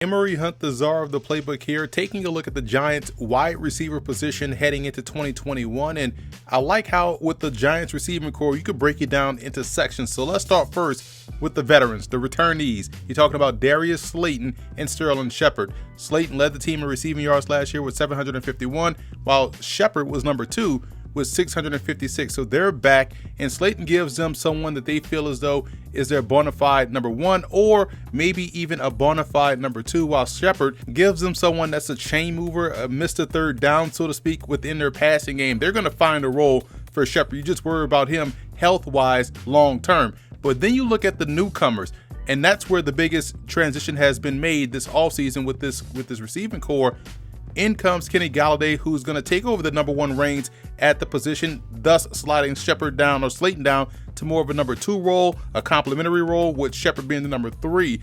Emery Hunt, the czar of the playbook here, taking a look at the Giants wide receiver position heading into 2021. And I like how with the Giants receiving core, you could break it down into sections. So let's start first with the veterans, the returnees. You're talking about Darius Slayton and Sterling Shepard. Slayton led the team in receiving yards last year with 751, while Shepard was number 2 with 656. So they're back, and Slayton gives them someone that they feel as though is their bona fide number 1, or maybe even a bona fide number 2, while Shepard gives them someone that's a chain mover, a Mr. Third Down, so to speak, within their passing game. They're going to find a role for Shepard. You just worry about him health-wise long term. But then you look at the newcomers, and that's where the biggest transition has been made this offseason with this receiving core. In comes Kenny Galladay, who's going to take over the number 1 reins at the position, thus sliding Shepard down, or Slayton down, to more of a number 2 role, a complementary role, with Shepard being the number 3.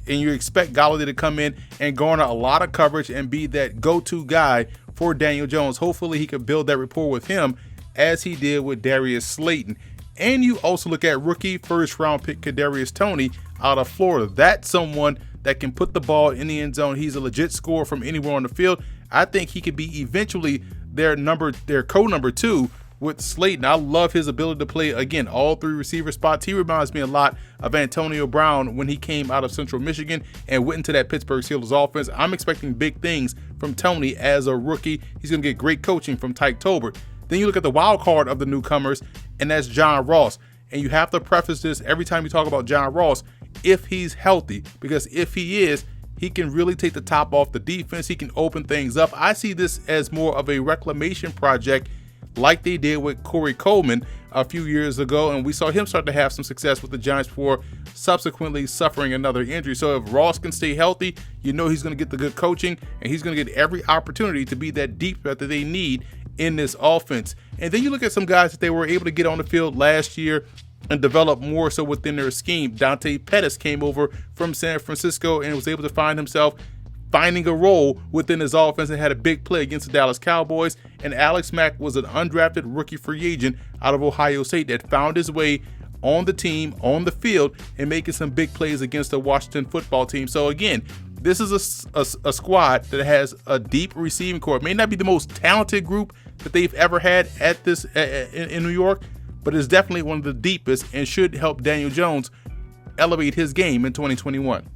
And you expect Galladay to come in and garner a lot of coverage and be that go-to guy for Daniel Jones. Hopefully he can build that rapport with him as he did with Darius Slayton. And you also look at rookie first-round pick Kadarius Toney out of Florida. That's someone that can put the ball in the end zone. He's a legit scorer from anywhere on the field. I think he could be eventually their co-number 2 with Slayton. I love his ability to play, again, all 3 receiver spots. He reminds me a lot of Antonio Brown when he came out of Central Michigan and went into that Pittsburgh Steelers offense. I'm expecting big things from Toney as a rookie. He's going to get great coaching from Tyke Tolbert. Then you look at the wild card of the newcomers, and that's John Ross. And you have to preface this every time you talk about John Ross, if he's healthy, because if he is, he can really take the top off the defense. He can open things up. I see this as more of a reclamation project like they did with Corey Coleman a few years ago, and we saw him start to have some success with the Giants before subsequently suffering another injury. So if Ross can stay healthy, you know he's going to get the good coaching, and he's going to get every opportunity to be that deep threat that they need in this offense. And then you look at some guys that they were able to get on the field last year and develop more so within their scheme. Dante Pettis came over from San Francisco and was able to find himself finding a role within his offense and had a big play against the Dallas Cowboys. And Alex Mack was an undrafted rookie free agent out of Ohio State that found his way on the team, on the field, and making some big plays against the Washington football team. So again, this is a squad that has a deep receiving core. It may not be the most talented group that they've ever had at this in New York, but it's definitely one of the deepest and should help Daniel Jones elevate his game in 2021.